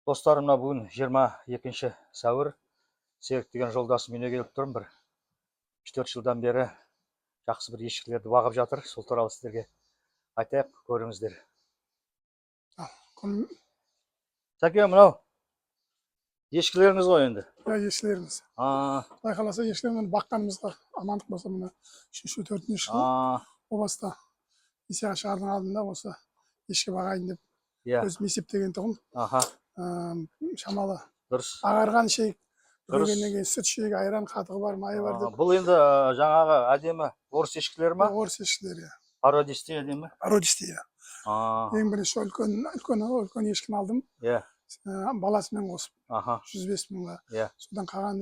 Достарымна бүгін 22 сәуір Серік деген жолдасым үйіне келіп тұрмын. Бір 3-4 жылдан бері жақсы бір ешкілерді бағып жатыр. Сол туралы сіздерге айтайық, көріңіздер. Сәке, мынау ешкілеріңіз ғой енді. Ешкілеріміз. Құдай қаласа ешкілермен баққанымызға амандық болса, мына 3-4 жыл о баста есеға шығардың алдында осы ешкі бағайын деп өзім есептеген тұғым. Шамалы ағарған шейік, көргеннен кейін сүт шейік, айран қатығы бар, майы бар деп. Бұл енді жаңағы әдемі орыс ешкілері ма? Орыс ешкілері. Породистый әдемі? Породистый. Ең бірінші үлкен ешкіні алдым. Баласымен қосып 105 мыңға. Содан қалған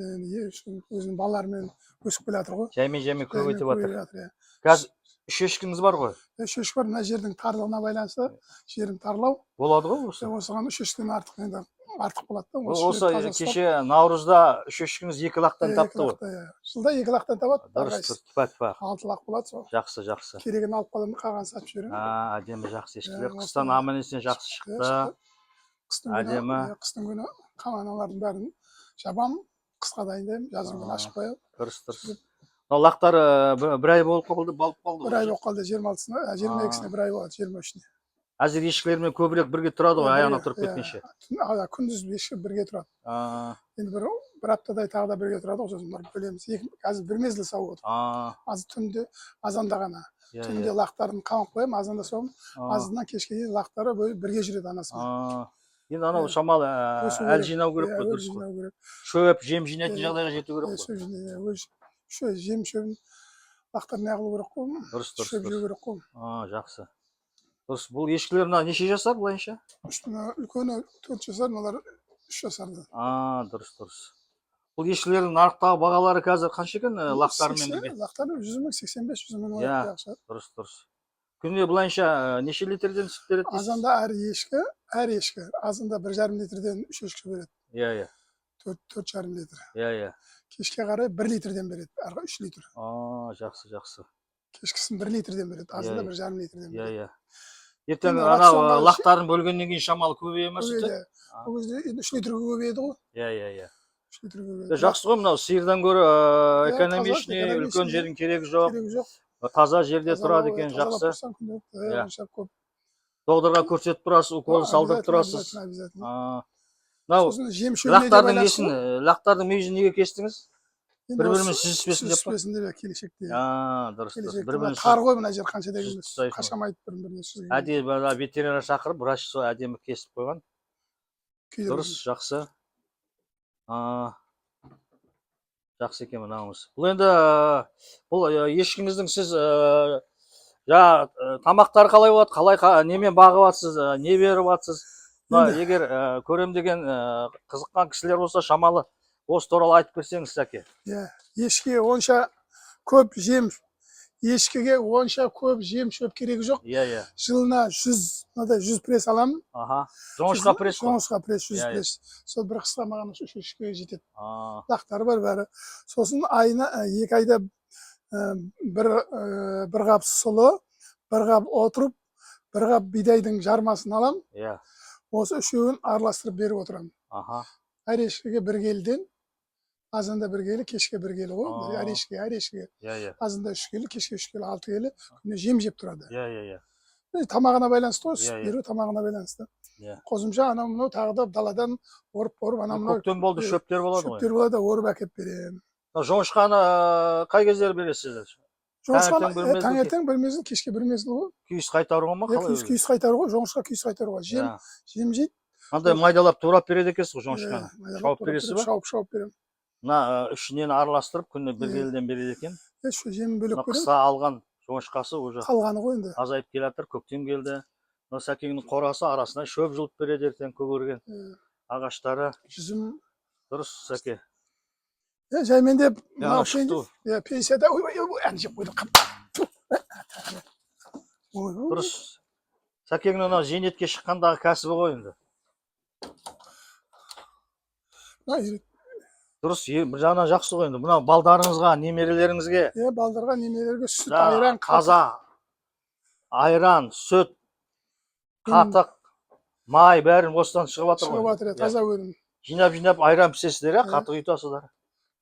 өзінің балаларымен өсіп келе жатыр ғой. Жаймен көбейтіп жатыр. Қазір 3 ешкіңіз бар ғой? 3 ешкі бар. Мына жердің тарлығына байланысты жерін тарлау. Болады ғой осы? Осыған 3 ешкіден артық болады. Осы кеше Наурызда 3 ешкіңіз 2 лақтан тапты ғой? Жылда 2 лақтан табады. Дұрыс, тіпа-тіпа. 6 лақ болады сол. Жақсы. Керегін алып қаламын, қалған сатып жіберемін. Әдемі жақсы ешкілер. Қыстан аман-есен жақсы шықты. Қыстың күні қаманалардың бәрін жабамын, қысқа дайындаймын, жазын күні ашып қоямын. Дұрыс. Лақтары бір ай болып қалды, балып қалды. Бір ай болып қалды, 26-сына, 22-сіне бір ай болады, 23-іне. Әзір ешкілермен көбірек бірге тұрады ғой, аяғына тұрып кеткенше. Күндіз ешкі бірге тұрады. Енді бір аптадай тағы да бірге тұрады, сосын барып бөлеміз. Қазір бір мезгіл сауып отыр. Аз түнде, азанда ғана. Түнде лақтарын қамап қоямын, азанда соғым. Азынан кешке дейін лақтары бірге жүреді анасымен. Енді анау шамалы әл жинау керек қой, дұрыс қой. Шөп, жем жинайтын жағдайға жету керек қой. Жем шөбін лақтарын ағылу керек қой. Дұрыс. Шөп жеу керек қой. Жақсы. Дұрыс, бұл ешкілер неше жасар бұлайынша? Үлкені 4 жасар, мыналар 3 жасарды. Дұрыс. Бұл ешкілердің нарықтағы бағалары қазір қанша екен лақтарымен бірге? Лақтары 100 мың, 85-100 мың болады. Дұрыс. Күнде бұлайынша неше литрден сүт береді? Азанда әр ешкі азында 1,5 литрден 3 ешкі береді. 4,5 литр. Кешке қарай 1 литрден береді, арға 3 литр. Жақсы. Кешкісін 1 литрден береді, азында 1,5 литрден береді. Ертең анау лақтарын бөлгеннен кейін шамалы көбейе ме сүті? Ол кезде 3 литрге көбейеді ғой. 3 литрге көбейеді. Жақсы ғой, мынау сиырдан гөрі экономичный, үлкен жердің керегі жоқ. Таза жерде тұрады екен, жақсы. Доғдырға көрсетіп тұрасыз, укол салдырып тұрасыз. Лақтардың несін, лақтардың мүйізін неге кестіңіз? Бір-бірімен сүзіспесін деп па? Сүзіспесін деп, келешекте. Дұрыс. Қар ғой мына жер қанша дегеніміз, қашамайды бір-біріне сүзген. Әдемі ветеринар шақырып, врач сол әдемі кесіп қойған. Дұрыс, жақсы. Жақсы екен мынауыңыз. Бұл енді, бұл ешкіңіздің сіз тамақтары қалай болады, қалай немен бағып атсыз, не беріп атсыз? Егер көрем деген қызыққан кісілер болса, шамалы осы туралы айтып берсеңіз, Сәке. Ешкіге онша көп жем, ешкіге онша көп жем шөп керегі жоқ. Жылына 100 пресс аламын. Жоңышқа пресс қой? Жоңышқа пресс, 100 пресс. Сол бір қысқа маған 3 ешкіге жетеді. Лақтары бар бәрі. Сосын айына 2 айда бір қап сұлы, бір қап отырып, бір қап бидайдың жармасын алам. Осы үшеуін араластырып беріп отырамын. Әр ешкіге 1 келіден, азанда 1 келі, кешке 1 келі ғой. Әр ешкіге. Азында 3 келі, кешке 3 келі, 6 келі. Күнде жем жеп тұрады. Тамағына байланысты ғой, сүт беру тамағына байланысты. Қосымша анау тағы да даладан орып, көктем болды, шөптер болады ғой. Шөптер болады, орып әкеп беремін. Жоңышқаны қай кездері бересіздер? Таңертең бір мезгіл, кешке бір мезгіл ғой. Күйіс қайтаруға ма? Күйіс қайтаруға, жоңышқа күйіс қайтаруға. Жем жейді. Андай майдалап турап береді екенсіз ғой жоңышқаны? Шауып бересіз ба? Шауып беремін. Мына үшінен араластырып, күнде 1 келіден береді екен. Жемін бөлек беремін. Қыста алған жоңышқасы уже қалғаны ғой енді. Азайып келе жатыр, көктем келді. Сәкеңнің қорасы арасынан шөп жұлып береді ертең көгерген ағаштары. Жүзім. Дұрыс, Сәке. Жаймен деп, пенсияда, ән жеп қойды. Дұрыс. Сәкеңнің зейнетке шыққандағы кәсібі ғой енді. Дұрыс, бір жағынан жақсы ғой енді. Мына балдарыңызға, немерелеріңізге. Балдарға, немерелерге сүт, айран, қаза, айран, сүт, қатық, май бәрін осыдан шығып жатыр шығып ғой. жатыр, таза өнім. Жинап айран пісесіздер, қатық ұйытасыздар.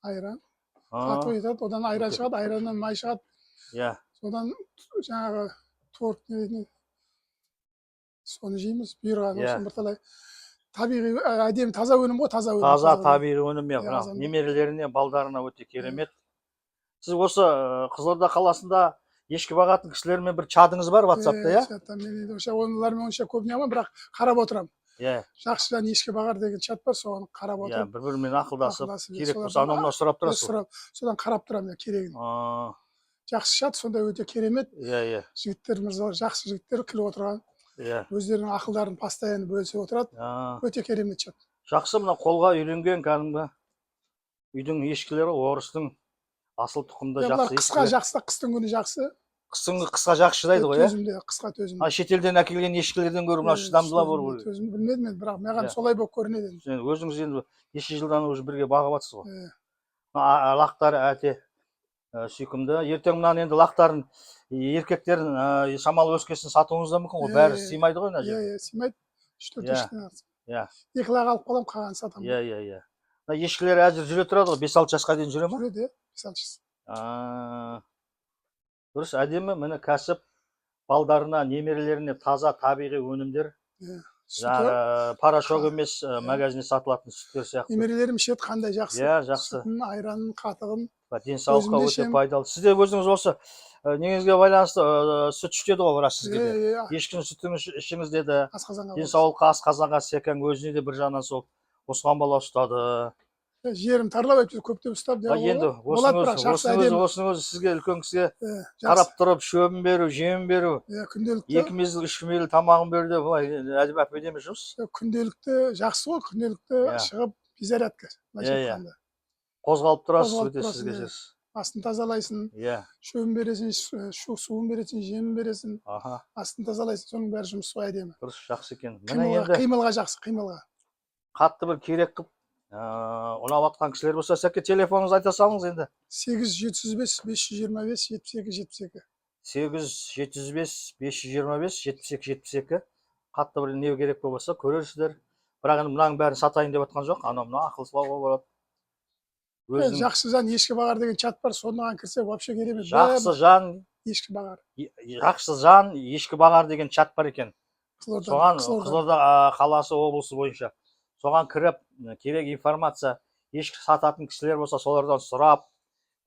Айран. Қатық ұйытады, одан айран шығады, айраннан май шығады. Иә. Содан жаңағы торт соны жейміз. Бұйырған осы бірталай табиғи әдемі таза өнім ғой, таза өнім. Таза табиғи өнім, немерелеріне, балдарына өте керемет. Сіз осы Қызылорда қаласында ешкі бағатын кісілермен бір чатыңыз бар WhatsApp-та, иә? Чатта мен олармен онша көп не алмаймын, бірақ қарап отырамын. Иә. Жақсыдан ешкі бағар деген чат бар, соны қарап отырып. Бір-бірімен ақылдасып, керек болса анау-мынау сұрап тұрасыз. Содан қарап тұрамын керегін. Жақсы чат, сонда өте керемет. Иә. Жігіттер мырза, жақсы жігіттер күліп отырған. Өздерінің ақылдарын постоянно бөлісіп отырады. Өте керемет чат. Жақсы, мына қолға үйренген кәдімгі үйдің ешкілері орыстың асыл тұқымда жақсы. Қысқа жақсы, қыстың күні жақсы. Қысқа жақсы шыдайды ғой, иә? Төзімді, қысқа төзімді. Шетелден әкелген ешкілерден гөрі мына шыдамдылар бар. Төзімді білмедім мен, бірақ маған солай болып көрінеді. Өзіңіз енді неше жылдан уже бірге бағып жатсыз ғой. Лақтары әте сүйкімді. Ертең мынаны енді лақтарын еркектерін шамалы өскесін сатуыңыз да мүмкін ғой. Бәрі сыймайды ғой мына жерге. Иә, сыймайды. 3-4 ешкіден алсам. Иә. 2 лақ алып қалам, қалғанын сатамын. Иә. Ешкілер әзір жүре тұрады ғой, 5-6 жасқа дейін жүре ма? Жүреді, 5-6 жас. Дұрыс, әдемі, міне кәсіп балдарына, немерелеріне таза табиғи өнімдер. Порошок емес, магазинде сатылатын сүттер сияқты. Немерелерім ішеді, қандай жақсы. Иә, жақсы. Сүтін, айранын, қатығын. Денсаулыққа өте пайдалы. Сіз де өзіңіз осы неңізге байланысты сүт ішеді ғой, бірақ сізге де. Ешкінің сүтін ішіңіз деді. Денсаулыққа, асқазанға секең, өзіне де бір жағынан сол осыған бала ұстады. Жерім тарлап әйтпесе көптеп ұстап. Енді осының өзі сізге үлкен кісіге қарап тұрып, шөбін беру, жемін беру, 2 мезгіл 3 мезгіл тамағын беру де былай әдемі жұмыс. Күнделікті жақсы ғой, күнделікті шығып зарядка. Қозғалып тұрасыз, өте сізге жер. Астын тазалайсың, шөбін бересің, суын бересің, жемін бересің, астын тазалайсың, соның бәрі жұмыс ғой әдемі. Дұрыс, жақсы екен. Қимылға жақсы, қимылға. Қатты бір керек қып ұнап атқан кісілер болса, сәке телефоныңызды айта салыңыз енді. 8-705-525-72-72. 8-705-525-72-72. Қатты бір не керек болса көрерсіздер. Бірақ енді мұнаның бәрін сатайын деп атқан жоқ. Анау-мына ақылсылауға болады. Жақсы жан ешкі бағар деген чат бар, соған кірсе вообще керемет. Жақсы жан ешкі бағар. Жақсы жан ешкі бағар деген чат бар екен. Соған Қызылорда қаласы облысы бойынша. Соған кіріп, керек информация, ешкі сататын кісілер болса, солардан сұрап,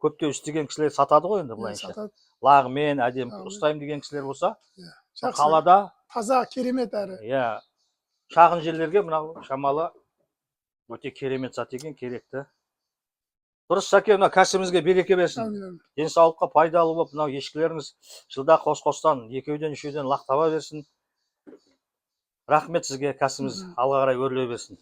көптеу істеген кісілер сатады ғой енді бұлайынша. Лағымен, әдем ұстайым деген кісілер болса, қалада таза, керемет әрі. Шағын жерлерге мынау шамалы өте керемет зат екен, керекті. Дұрыс, сәке, мына кәсібіңізге береке берсін. Денсаулыққа пайдалы болып, мынау ешкілеріңіз жылда қос-қостан, 2-ден 3-ден лақтаба берсін. Рахмет сізге, кәсібіңіз алға қарай өрлей берсін.